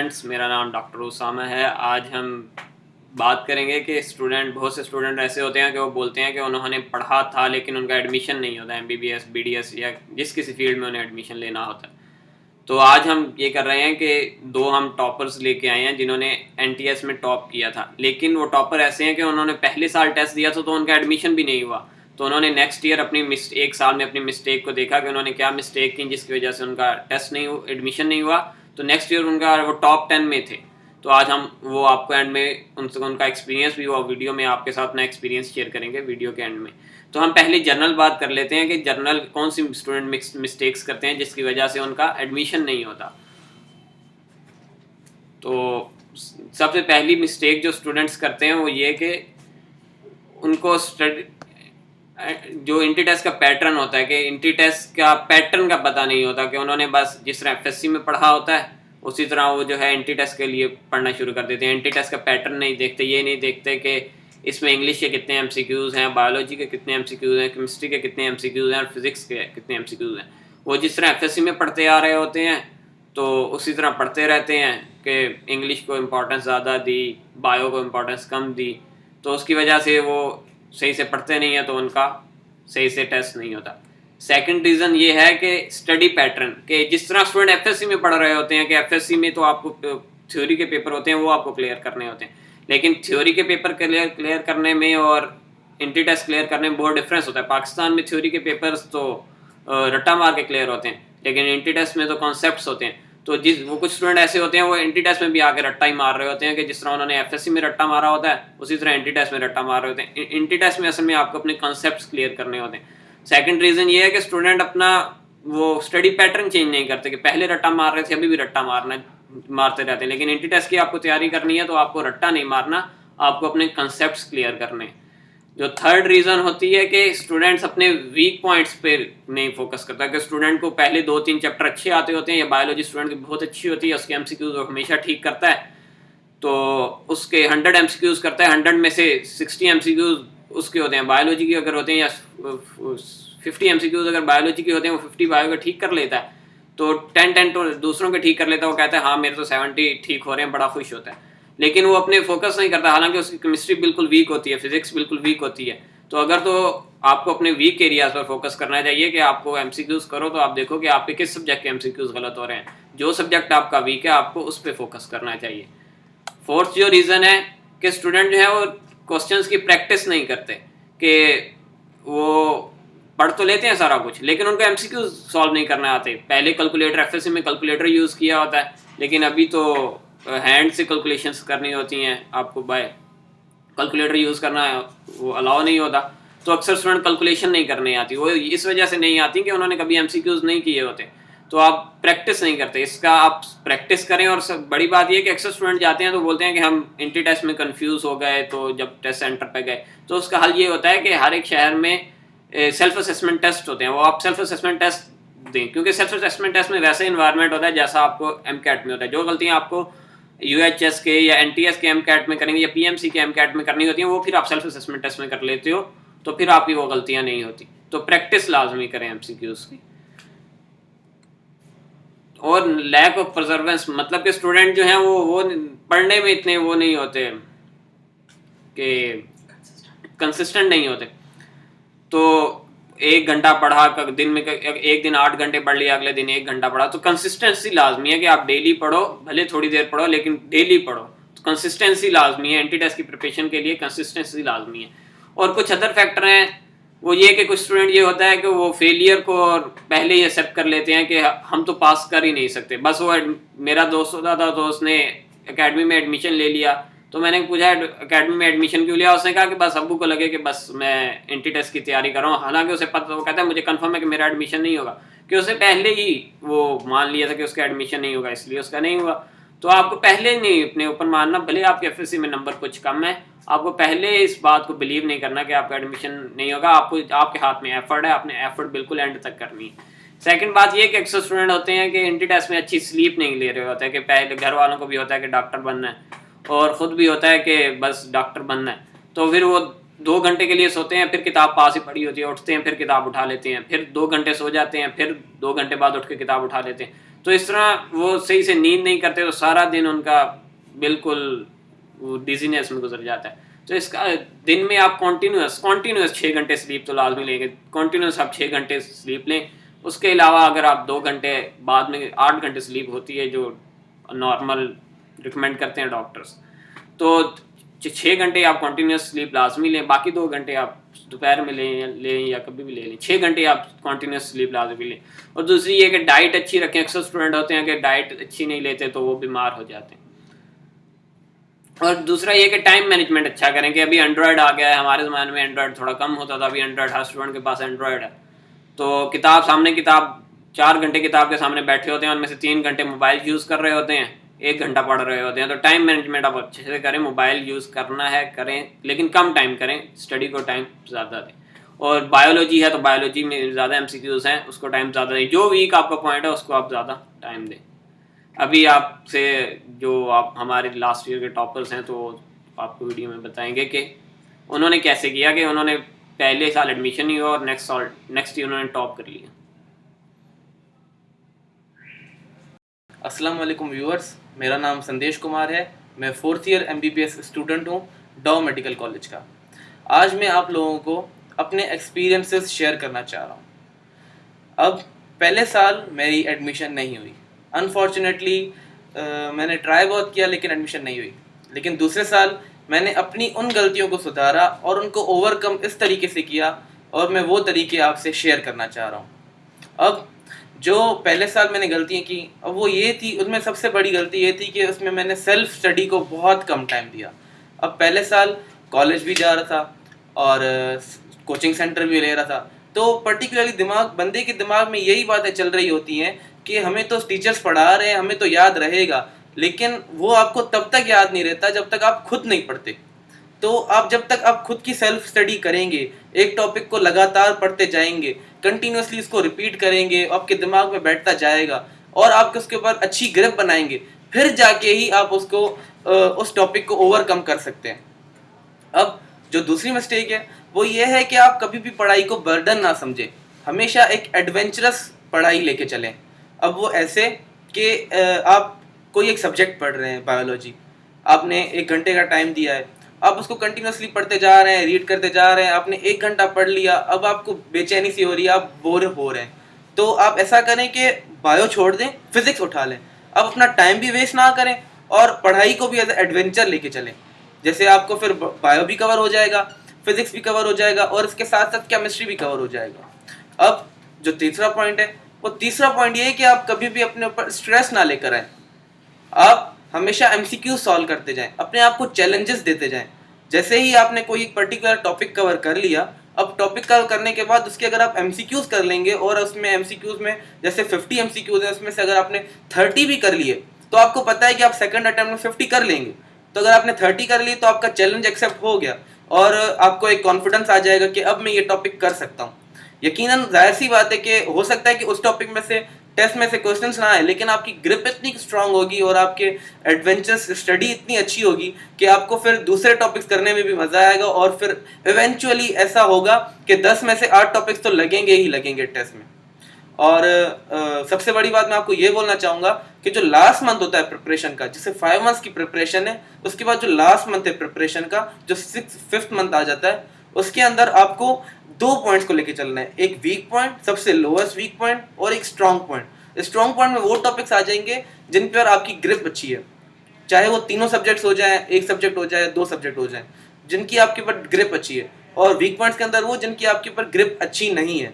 Friends, मेरा नाम doctor Usama है। आज हम बात करेंगे कि बहुत से स्टूडेंट ऐसे होते हैं कि वो बोलते हैं कि उन्होंने पढ़ा था लेकिन उनका एडमिशन नहीं होता, एमबीबीएस, बीडीएस या जिस किसी फील्ड में उन्हें एडमिशन लेना होता है। तो आज हम ये कर रहे हैं कि दो हम टॉपर्स लेके आए हैं जिन्होंने एनटीएस में टॉप किया था, लेकिन वो टॉपर ऐसे हैं कि उन्होंने पहले साल टेस्ट दिया था तो उनका एडमिशन भी नहीं हुआ। तो उन्होंने नेक्स्ट ईयर एक साल में अपनी मिस्टेक को देखा कि उन्होंने क्या मिस्टेक की जिसकी वजह से उनका एडमिशन नहीं हुआ। तो नेक्स्ट ईयर उनका वो टॉप 10 में थे। तो आज हम वो आपको एंड में उनसे उनका एक्सपीरियंस भी वो वीडियो में आपके साथ अपना एक्सपीरियंस शेयर करेंगे वीडियो के एंड में। तो हम पहले जनरल बात कर लेते हैं कि जनरल कौन सी स्टूडेंट मिस्टेक्स करते हैं जिसकी वजह से उनका एडमिशन नहीं होता। तो सबसे पहली मिस्टेक जो स्टूडेंट्स करते हैं वो ये कि उनको जो इंटी टेस्ट का पैटर्न होता है कि इंटी टेस्ट का पैटर्न का पता नहीं होता कि उन्होंने बस जिस तरह एफएससी में पढ़ा होता है उसी तरह वो जो है इंटी टेस्ट के लिए पढ़ना शुरू कर देते हैं। इंटी टेस्ट का पैटर्न नहीं देखते, ये नहीं देखते कि इसमें इंग्लिश के कितने एमसीक्यूज़ हैं, बायोलॉजी के कितने एमसीक्यूज़ हैं, केमिस्ट्री के कितने एमसीक्यूज़ हैं और फिजिक्स के कितने एमसीक्यूज़ हैं। वो जिस तरह एफएससी में पढ़ते आ रहे होते हैं तो उसी तरह पढ़ते रहते हैं कि इंग्लिश को इम्पोर्टेंस ज़्यादा दी, बायो को इम्पोर्टेंस कम दी, तो उसकी वजह से वो सही से पढ़ते नहीं है तो उनका सही से टेस्ट नहीं होता। सेकंड रीज़न ये है कि स्टडी पैटर्न, कि जिस तरह स्टूडेंट एफएससी में पढ़ रहे होते हैं कि एफएससी में तो आपको थ्योरी के पेपर होते हैं वो आपको क्लियर करने होते हैं, लेकिन थ्योरी के पेपर क्लियर करने में और इंटी टेस्ट क्लियर करने में बहुत डिफरेंस होता है। पाकिस्तान में थ्योरी के पेपर्स तो रट्टा मार के क्लियर होते हैं, लेकिन इंटी टेस्ट में तो कॉन्सेप्ट्स होते हैं। तो वो कुछ स्टूडेंट ऐसे होते हैं वो इंटी टेस्ट में भी आके रट्टा ही मार रहे होते हैं कि जिस तरह उन्होंने एफएससी में रट्टा मारा होता है उसी तरह इंटी टेस्ट में रट्टा मार रहे होते हैं। इंटी टेस्ट में असल में आपको अपने कॉन्सेप्ट्स क्लियर करने होते हैं। सेकंड रीज़न ये है कि स्टूडेंट अपना वो स्टडी पैटर्न चेंज नहीं करते कि पहले रट्टा मार रहे थे अभी भी रट्टा मारते रहते हैं, लेकिन इंटी टेस्ट की आपको तैयारी करनी है तो आपको रट्टा नहीं मारना, आपको अपने कॉन्सेप्ट्स क्लियर करने। जो थर्ड रीज़न होती है कि स्टूडेंट्स अपने वीक पॉइंट्स पे नहीं फोकस करता, कि स्टूडेंट को पहले 2-3 चैप्टर अच्छे आते होते हैं या बायोलॉजी स्टूडेंट की बहुत अच्छी होती है, उसके एमसीक्यूज वो हमेशा ठीक करता है, तो उसके 100 एमसीक्यूज करता है, 100 में से 60 एमसीक्यूज उसके होते हैं बायोलॉजी के अगर होते हैं, या 50 एमसीक्यूज अगर बायोलॉजी के होते हैं वो 50 बायो के ठीक कर लेता है, तो 10 तो दूसरों के ठीक कर लेता है। वो कहता है हाँ मेरे तो 70 ठीक हो रहे हैं, बड़ा खुश होता है, लेकिन वो अपने फोकस नहीं करता, हालांकि उसकी केमिस्ट्री बिल्कुल वीक होती है, फिजिक्स बिल्कुल वीक होती है। तो अगर तो आपको अपने वीक एरियाज पर फोकस करना चाहिए कि आपको एमसीक्यूज करो तो आप देखो कि आपके किस सब्जेक्ट के एमसीक्यूज गलत हो रहे हैं, जो सब्जेक्ट आपका वीक है आपको उस पर फोकस करना चाहिए। फोर्थ जो रीज़न है कि स्टूडेंट जो है वो क्वेश्चंस की प्रैक्टिस नहीं करते, कि वो पढ़ तो लेते हैं सारा कुछ लेकिन उनको एमसीक्यूज सॉल्व नहीं करना आते। पहले कैलकुलेटर एफएससी में कैलकुलेटर यूज़ किया होता है, लेकिन अभी तो हैंड से कैलकुलेशंस करनी होती हैं, आपको बाय कैलकुलेटर यूज़ करना वो अलाउ नहीं होता। तो अक्सर स्टूडेंट कैलकुलेशन नहीं करने आती, वो इस वजह से नहीं आती कि उन्होंने कभी एमसीक्यूज नहीं किए होते, तो आप प्रैक्टिस नहीं करते। इसका आप प्रैक्टिस करें। और सब बड़ी बात यह कि अक्सर स्टूडेंट जाते हैं तो बोलते हैं कि हम इंटी टेस्ट में कंफ्यूज हो गए, तो जब टेस्ट सेंटर पे गए तो उसका हल ये होता है कि हर एक शहर में सेल्फ असेसमेंट टेस्ट होते हैं, वो आप सेल्फ असेसमेंट टेस्ट दें, क्योंकि सेल्फ असेसमेंट टेस्ट में वैसा इन्वायरमेंट होता है जैसा आपको एमकैट में होता है। जो गलतियाँ आपको यूएचएस के या एनटीएस के एमकैट में करेंगे या पीएमसी के एमकैट में करनी होती हैं वो फिर आप सेल्फ असेसमेंट टेस्ट में कर लेते हो, तो फिर आपकी वो गलतियाँ नहीं होती। तो प्रैक्टिस लाजमी करें एमसीक्यूज की। और लैक ऑफ परजर्वेंस, मतलब कि स्टूडेंट जो हैं वो पढ़ने में इतने वो नहीं होते कि कंसिस्टेंट नहीं होते। तो 1 घंटा पढ़ा दिन में, एक दिन 8 घंटे पढ़ लिया, अगले दिन 1 घंटा पढ़ा, तो कंसिस्टेंसी लाजमी है कि आप डेली पढ़ो, भले थोड़ी देर पढ़ो लेकिन डेली पढ़ो। तो कंसिस्टेंसी लाजमी है, एंटी टेस्ट की प्रिपरेशन के लिए कंसिस्टेंसी लाजमी है। और कुछ अदर फैक्टर हैं, वो ये कि कुछ स्टूडेंट ये होता है कि वो फेलियर को और पहले ही एक्सेप्ट कर लेते हैं कि हम तो पास कर ही नहीं सकते। बस वो मेरा दोस्त होता था तो उसने एकेडमी में एडमिशन ले लिया, तो मैंने पूछा एकेडमी में एडमिशन क्यों लिया, उसने कहा कि बस अब्बू को लगे कि बस मैं इंटी टेस्ट की तैयारी कर रहा हूँ, हालांकि उसे पता, वो कहता है मुझे कंफर्म है कि मेरा एडमिशन नहीं होगा, कि उसे पहले ही वो मान लिया था कि उसका एडमिशन नहीं होगा, इसलिए उसका नहीं हुआ। तो आपको पहले नहीं अपने ऊपर मानना, भले आपके एफएससी में नंबर कुछ कम है, आपको पहले इस बात को बिलीव नहीं करना कि आपका एडमिशन नहीं होगा। आपको आपके हाथ में एफर्ट है, आपने एफर्ट बिल्कुल एंड तक करनी है। सेकंड बात ये कि अक्सर स्टूडेंट होते हैं कि इंटी टेस्ट में अच्छी स्लीप नहीं ले रहे होते हैं, कि पहले घर वालों को भी होता है कि डॉक्टर बनना है और ख़ुद भी होता है कि बस डॉक्टर बनना है, तो फिर वो 2 घंटे के लिए सोते हैं, फिर किताब पास ही पड़ी होती है, उठते हैं फिर किताब उठा लेते हैं, फिर 2 घंटे सो जाते हैं, फिर 2 घंटे बाद उठ के किताब उठा लेते हैं। तो इस तरह वो सही से नींद नहीं करते तो सारा दिन उनका बिल्कुल वो डिजीनेस में गुजर जाता है। तो इसका दिन में आप कॉन्टीन्यूस 6 घंटे स्लीप तो लाजमी लेंगे, कॉन्टीन्यूस आप 6 घंटे स्लीप लें। उसके अलावा अगर आप 2 घंटे बाद में 8 घंटे स्लीप होती है जो नॉर्मल रिकमेंड करते हैं डॉक्टर्स, तो 6 घंटे आप कॉन्टीन्यूस स्लीप लाजमी लें। बाकी 2 घंटे आप दोपहर में लें या कभी भी ले लें। 6 घंटे आप कॉन्टीन्यूस स्लीप लाजमी लें। और दूसरी ये कि डाइट अच्छी रखें। अक्सर स्टूडेंट होते हैं कि डाइट अच्छी नहीं लेते तो वो बीमार हो जाते हैं। और दूसरा ये कि टाइम मैनेजमेंट अच्छा करें कि अभी एंड्रॉयड आ गया है। हमारे ज़माने में एंड्रॉयड थोड़ा कम होता था, अभी एंड्रॉयड हर स्टूडेंट के पास एंड्रॉयड है। तो किताब 4 घंटे किताब के सामने बैठे होते हैं, उनमें से 3 घंटे मोबाइल यूज़ कर रहे होते हैं, 1 घंटा पढ़ रहे होते हैं। तो टाइम मैनेजमेंट आप अच्छे से करें। मोबाइल यूज़ करना है करें, लेकिन कम टाइम करें, स्टडी को टाइम ज़्यादा दें। और बायोलॉजी है तो बायोलॉजी में ज़्यादा MCQs हैं, उसको टाइम ज़्यादा दें। जो वीक आपका पॉइंट है उसको आप ज़्यादा टाइम दें। अभी आपसे जो आप हमारे लास्ट ईयर के टॉपर्स हैं तो आपको वीडियो में बताएंगे कि उन्होंने कैसे किया कि उन्होंने पहले साल एडमिशन नहीं हुआ और नेक्स्ट ईयर उन्होंने टॉप कर लिया। अस्सलाम वालेकुम व्यूअर्स, मेरा नाम संदेश कुमार है। मैं 4th ईयर MBBS स्टूडेंट हूँ डॉ मेडिकल कॉलेज का। आज मैं आप लोगों को अपने एक्सपीरियंसेस शेयर करना चाह रहा हूँ। अब पहले साल मेरी एडमिशन नहीं हुई, अनफॉर्चुनेटली मैंने ट्राई बहुत किया लेकिन एडमिशन नहीं हुई। लेकिन दूसरे साल मैंने अपनी उन गलतियों को सुधारा और उनको ओवरकम इस तरीके से किया, और मैं वो तरीके आपसे शेयर करना चाह रहा हूँ। अब जो पहले साल मैंने गलतियाँ की, अब वो ये थी, उनमें सबसे बड़ी गलती ये थी कि उसमें मैंने सेल्फ स्टडी को बहुत कम टाइम दिया। अब पहले साल कॉलेज भी जा रहा था और कोचिंग सेंटर भी ले रहा था, तो पर्टिकुलरली बंदे के दिमाग में यही बातें चल रही होती हैं कि हमें तो टीचर्स पढ़ा रहे हैं, हमें तो याद रहेगा, लेकिन वो आपको तब तक याद नहीं रहता जब तक आप खुद नहीं पढ़ते। तो जब तक आप खुद की सेल्फ स्टडी करेंगे, एक टॉपिक को लगातार पढ़ते जाएंगे, कंटिन्यूसली इसको रिपीट करेंगे, आपके दिमाग में बैठता जाएगा और आप उसके ऊपर अच्छी ग्रिप बनाएंगे, फिर जाके ही आप उसको उस टॉपिक को ओवरकम कर सकते हैं। अब जो दूसरी मिस्टेक है वो ये है कि आप कभी भी पढ़ाई को बर्डन ना समझें, हमेशा एक एडवेंचरस पढ़ाई लेके चलें। अब वो ऐसे कि आप कोई एक सब्जेक्ट पढ़ रहे हैं, बायोलॉजी, आपने 1 घंटे का टाइम दिया है, आप उसको कंटिन्यूसली पढ़ते जा रहे हैं, रीड करते जा रहे हैं, आपने 1 घंटा पढ़ लिया, अब आपको बेचैनी सी हो रही है, आप बोर हो रहे हैं, तो आप ऐसा करें कि बायो छोड़ दें, फिजिक्स उठा लें। अब अपना टाइम भी वेस्ट ना करें और पढ़ाई को भी एज एडवेंचर लेके चलें। जैसे आपको फिर बायो भी कवर हो जाएगा, फिजिक्स भी कवर हो जाएगा और इसके साथ साथ केमिस्ट्री भी कवर हो जाएगा। अब जो तीसरा पॉइंट है, वो तीसरा पॉइंट ये है कि आप कभी भी अपने ऊपर स्ट्रेस ना लेकर आए। आप हमेशा MCQ सॉल्व करते जाएं, अपने आप को चैलेंजेस देते जाएं। जैसे ही आपने कोई पर्टिकुलर टॉपिक कवर कर लिया, अब टॉपिक कवर करने के बाद उसके अगर आप MCQs कर लेंगे और उसमें MCQs में जैसे 50 MCQs हैं, उसमें से अगर आपने 30 भी कर लिए तो आपको पता है कि आप सेकंड अटेम्प्ट में 50 कर लेंगे। तो अगर आपने 30 कर लिए तो आपका चैलेंज एक्सेप्ट हो गया और आपको एक कॉन्फिडेंस आ जाएगा कि अब मैं ये टॉपिक कर सकता हूँ। यकीनन जाहिर सी बात है कि हो सकता है कि उस टॉपिक में से टेस्ट में से क्वेश्चंस ना आए, लेकिन आपकी ग्रिप इतनी स्ट्रांग होगी और आपके एडवेंचरस स्टडी इतनी अच्छी होगी कि आपको फिर दूसरे टॉपिक्स करने में भी मजा आएगा और फिर इवेंचुअली ऐसा होगा कि 10 में से 8 टॉपिक्स तो लगेंगे ही लगेंगे टेस्ट में। और सबसे बड़ी बात मैं आपको ये बोलना चाहूँगा कि जो लास्ट मंथ होता है प्रिपरेशन का, जिसे 5 मंथ्स की प्रिपरेशन है, उसके बाद जो लास्ट मंथ है प्रिपरेशन का, जो 5th मंथ आ जाता है, उसके अंदर आपको 2 पॉइंट्स को लेके चलना है। एक वीक पॉइंट, सबसे लोएस्ट वीक पॉइंट, और एक स्ट्रॉन्ग पॉइंट। स्ट्रॉन्ग पॉइंट में वो टॉपिक्स आ जाएंगे जिन पर आपकी ग्रिप अच्छी है, चाहे वो तीनों सब्जेक्ट्स हो जाए, एक सब्जेक्ट हो जाए, 2 सब्जेक्ट हो जाए, जिनकी आपके ऊपर ग्रिप अच्छी है। और वीक पॉइंट्स के अंदर वो जिनकी आपके ऊपर ग्रिप अच्छी नहीं है।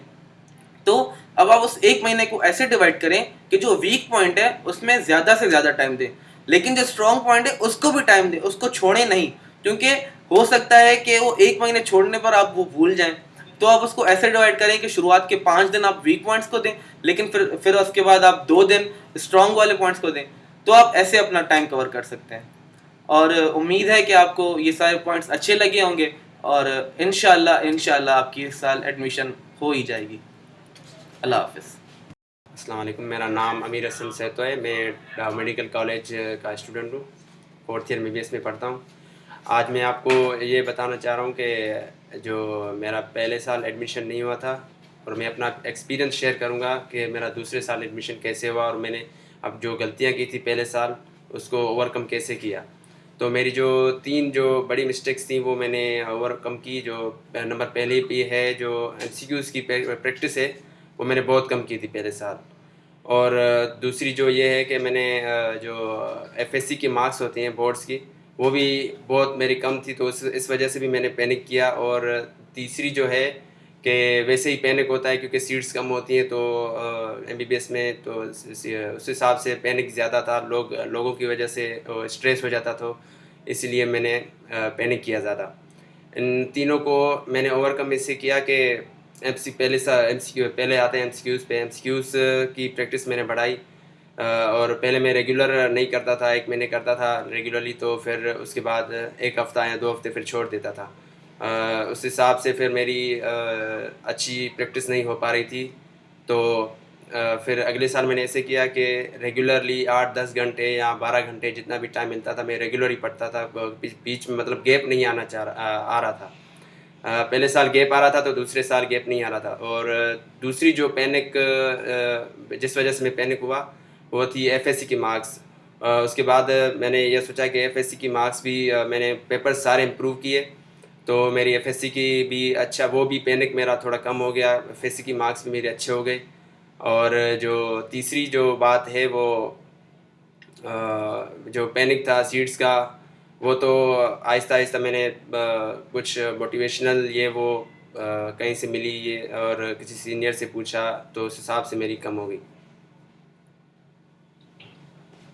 तो अब आप उस 1 महीने को ऐसे डिवाइड करें कि जो वीक पॉइंट है उसमें ज़्यादा से ज़्यादा टाइम दें, लेकिन जो स्ट्रॉन्ग पॉइंट है उसको भी टाइम दें, उसको छोड़ें नहीं, क्योंकि हो सकता है कि वो 1 महीने छोड़ने पर आप वो भूल जाएं। तो आप उसको ऐसे डिवाइड करें कि शुरुआत के 5 दिन आप वीक पॉइंट्स को दें, लेकिन फिर उसके बाद आप 2 दिन स्ट्रॉन्ग वाले पॉइंट्स को दें। तो आप ऐसे अपना टाइम कवर कर सकते हैं। और उम्मीद है कि आपको ये सारे पॉइंट्स अच्छे लगे होंगे और इंशाल्लाह आपकी इस साल एडमिशन हो ही जाएगी। अल्लाह हाफिज़। अस्सलाम वालेकुम, मेरा नाम अमीर हसन सहतो है। मैं मेडिकल कॉलेज का स्टूडेंट हूँ, 4th ईयर MBBS में पढ़ता हूँ। आज मैं आपको ये बताना चाह रहा हूँ कि जो मेरा पहले साल एडमिशन नहीं हुआ था और मैं अपना एक्सपीरियंस शेयर करूँगा कि मेरा दूसरे साल एडमिशन कैसे हुआ और मैंने अब जो गलतियाँ की थी पहले साल उसको ओवरकम कैसे किया। तो मेरी जो 3 जो बड़ी मिस्टेक्स थी वो मैंने ओवरकम की। जो नंबर पहले पे है जो एमसीक्यूज़ की प्रैक्टिस है वो मैंने बहुत कम की थी पहले साल। और दूसरी जो ये है कि मैंने जो एफएससी की मार्क्स होती हैं बोर्ड्स की वो भी बहुत मेरी कम थी, तो इस वजह से भी मैंने पैनिक किया। और तीसरी जो है कि वैसे ही पैनिक होता है क्योंकि सीट्स कम होती हैं तो एमबीबीएस में, तो उस हिसाब से पैनिक ज़्यादा था, लोगों की वजह से स्ट्रेस हो जाता, तो इसलिए मैंने पैनिक किया ज़्यादा। इन तीनों को मैंने ओवरकम इससे किया कि एमसीक्यू पहले आते हैं एमसीक्यूज़ की प्रैक्टिस मैंने बढ़ाई। और पहले मैं रेगुलर नहीं करता था, 1 महीने करता था रेगुलरली, तो फिर उसके बाद 1 हफ़्ता या 2 हफ़्ते फिर छोड़ देता था। उस हिसाब से फिर मेरी अच्छी प्रैक्टिस नहीं हो पा रही थी, तो फिर अगले साल मैंने ऐसे किया कि रेगुलरली 8-10 घंटे या 12 घंटे जितना भी टाइम मिलता था मैं रेगुलर ही पढ़ता था। बीच में मतलब गैप नहीं आ रहा था। पहले साल गैप आ रहा था तो दूसरे साल गैप नहीं आ रहा था। और दूसरी जो पैनिक जिस वजह से मैं पैनिक हुआ वो थी एफएससी की मार्क्स। उसके बाद मैंने ये सोचा कि एफएससी की मार्क्स भी मैंने पेपर सारे इम्प्रूव किए, तो मेरी एफएससी की भी अच्छा, वो भी पैनिक मेरा थोड़ा कम हो गया, एफएससी की मार्क्स भी मेरे अच्छे हो गए। और जो तीसरी जो बात है वो जो पैनिक था सीट्स का, वो तो आहिस्ता आहिस्ता मैंने कुछ मोटिवेशनल ये वो कहीं से मिली ये और किसी सीनियर से पूछा तो उस हिसाब से मेरी कम हो गई।